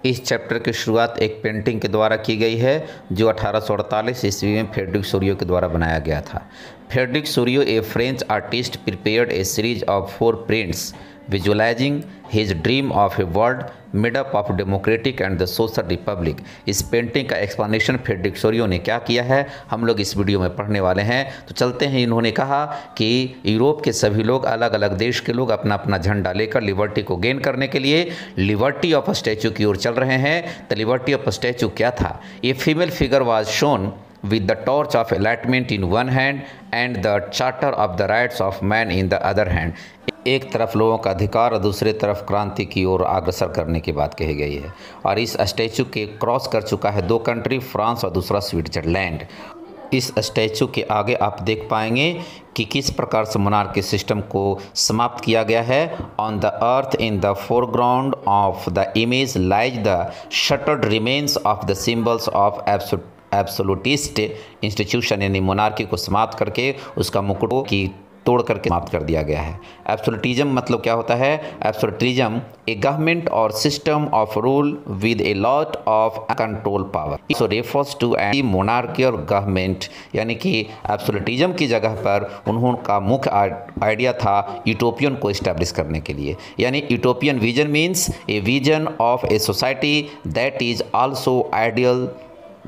इस चैप्टर की शुरुआत एक पेंटिंग के द्वारा की गई है जो 1848 ईस्वी में फ्रेडरिक सोरियो के द्वारा बनाया गया था। Frederick Sorio, A French artist, prepared A series of 4 prints visualising his dream of a world made up of democratic and the social Republic. इस पेंटिंग का एक्सप्लेनेशन फ्रेडरिक सोरियो ने क्या किया है हम लोग इस वीडियो में पढ़ने वाले हैं। तो चलते हैं। इन्होंने कहा कि यूरोप के सभी लोग, अलग अलग देश के लोग अपना अपना झंडा लेकर लिबर्टी को गेन करने के लिए लिबर्टी ऑफ स्टैचू की ओर चल रहे हैं। द लिबर्टी ऑफ स्टैचू क्या था? A female figure was shown with the torch of enlightenment in one hand and the charter of the rights of man in the other hand। एक तरफ लोगों का अधिकार और दूसरी तरफ क्रांति की ओर अग्रसर करने की बात कही गई है। और इस स्टैचू के क्रॉस कर चुका है 2 कंट्री, फ्रांस और दूसरा स्विट्जरलैंड। इस स्टैचू के आगे आप देख पाएंगे कि किस प्रकार से मोनार्की सिस्टम को समाप्त किया गया है। On the earth in the foreground of the image lies the shattered remains of the symbols of absolutist institution, यानी मोनार्की को समाप्त करके उसका मुकुटों की तोड़ करके समाप्त कर दिया गया है। एब्सोल्यूटिज्म मतलब क्या होता है? Absolutism a government or system of rule with a lot of control power. So refers to any monarchy or government, यानी कि एब्सोल्यूटिज्म की जगह पर उन्होंने मुख्य आइडिया था यूटोपियन को इस्टेब्लिश करने के लिए। यानी utopian vision means a vision of a society that is also ideal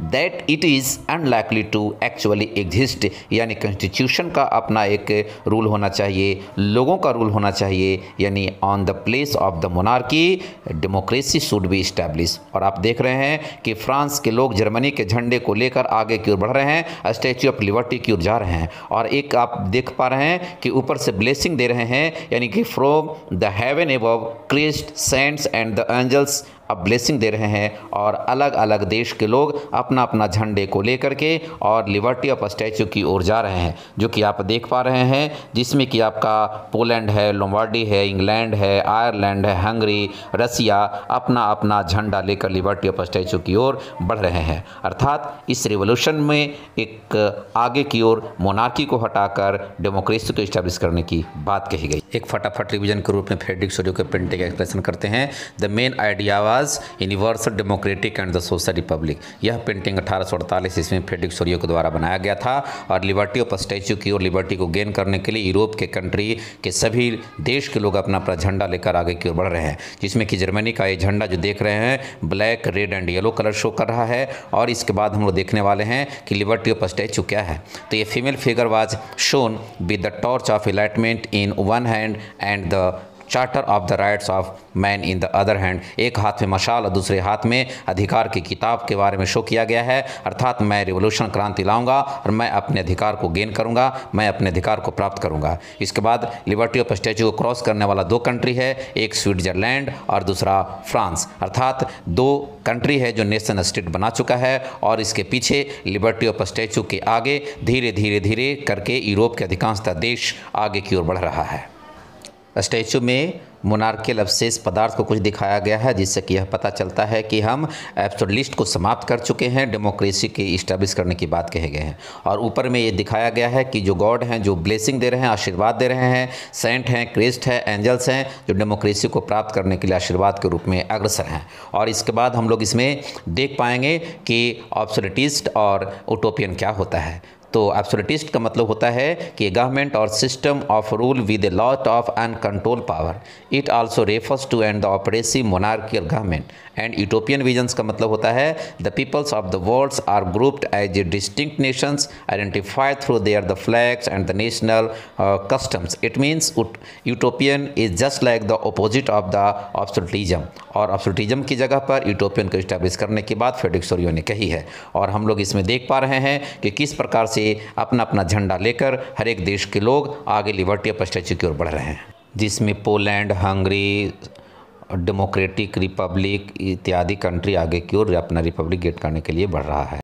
that it is unlikely to actually exist. यानी कॉन्स्टिट्यूशन का अपना एक रूल होना चाहिए, लोगों का रूल होना चाहिए, यानी on the place of the monarchy democracy should be establish. और आप देख रहे हैं कि फ्रांस के लोग जर्मनी के झंडे को लेकर आगे की ओर बढ़ रहे हैं, स्टैच्यू ऑफ लिबर्टी की ओर जा रहे हैं। और एक आप देख पा रहे हैं कि ऊपर से ब्लेसिंग दे रहे हैं, यानी कि from the heaven above Christ saints and the angels अब ब्लेसिंग दे रहे हैं। और अलग अलग देश के लोग अपना अपना झंडे को लेकर के और लिबर्टी ऑफ स्टैचू की ओर जा रहे हैं, जो कि आप देख पा रहे हैं, जिसमें कि आपका पोलैंड है, लोम्बार्डी है, इंग्लैंड है, आयरलैंड है, हंगरी, रसिया अपना अपना झंडा लेकर लिबर्टी ऑफ स्टैचू की ओर बढ़ रहे हैं। अर्थात इस रिवोल्यूशन में एक आगे की ओर मोनार्की को हटाकर डेमोक्रेसी को इस्टेब्लिश करने की बात कही गई। एक फटाफट रिवीजन के रूप में फ्रेडरिक सोरियो के पेंटिंग का एक्सप्रेशन करते हैं। The main idea universal democratic and the social Republic. यह पेंटिंग 1848 ईस्वी में फ्रेडरिक सोरियो के द्वारा बनाया गया था। और लिबर्टी ऑफ स्टैचू की ओर लिबर्टी को गेन करने के लिए यूरोप के कंट्री के सभी देश के लोग अपना अपना झंडा लेकर आगे की ओर बढ़ रहे हैं, जिसमें कि जर्मनी का ये झंडा जो देख रहे हैं black, red and yellow colour show कर रहा है। और इसके बाद हम लोग देखने वाले हैं कि लिबर्टी ऑफ स्टैचू क्या है। तो ये female figure was shown with the torch of enlightenment in one hand and the charter of the rights of man in the other hand. एक हाथ में मशाल और दूसरे हाथ में अधिकार की किताब के बारे में शो किया गया है। अर्थात मैं रिवोल्यूशन क्रांति लाऊंगा और मैं अपने अधिकार को गेन करूंगा, मैं अपने अधिकार को प्राप्त करूंगा। इसके बाद लिबर्टी ऑफ स्टैचू को क्रॉस करने वाला 2 कंट्री है, एक स्विट्जरलैंड और दूसरा फ्रांस। अर्थात 2 कंट्री है जो नेशन स्टेट बना चुका है। और इसके पीछे लिबर्टी ऑफ स्टैचू के आगे धीरे धीरे धीरे करके यूरोप के अधिकांशतः देश आगे की ओर बढ़ रहा है। स्टैचू में मोनार्कियल अवशेष पदार्थ को कुछ दिखाया गया है, जिससे कि यह पता चलता है कि हम एब्सोल्यूटिस्ट को समाप्त कर चुके हैं, डेमोक्रेसी के इस्टेब्लिश करने की बात कहे गए हैं। और ऊपर में ये दिखाया गया है कि जो गॉड हैं जो ब्लेसिंग दे रहे हैं, आशीर्वाद दे रहे हैं, सेंट हैं, क्रिस्ट है, एंजल्स हैं, जो डेमोक्रेसी को प्राप्त करने के लिए आशीर्वाद के रूप में अग्रसर हैं। और इसके बाद हम लोग इसमें देख पाएंगे कि एब्सोल्यूटिस्ट और यूटोपियन क्या होता है। तो एब्सोल्यूटिस्ट का मतलब होता है कि government or system of rule with a lot of uncontrol power. It also refers to and the oppressive monarchial government. And utopian visions का मतलब होता है the peoples of the world are grouped as a distinct nations identified through their the flags and the national customs. It means utopian is just like the opposite of the absolutism. और absolutism की जगह पर utopian को establish करने की बात Frederick Sorio ने कही है। और हम लोग इसमें देख पा रहे हैं कि किस प्रकार से अपना अपना झंडा लेकर हर एक देश के लोग आगे लिबर्टी ऑफ स्टैचू की ओर बढ़ रहे हैं, जिसमें पोलैंड, हंगरी, डेमोक्रेटिक रिपब्लिक इत्यादि कंट्री आगे की ओर अपना रिपब्लिक गेट करने के लिए बढ़ रहा है।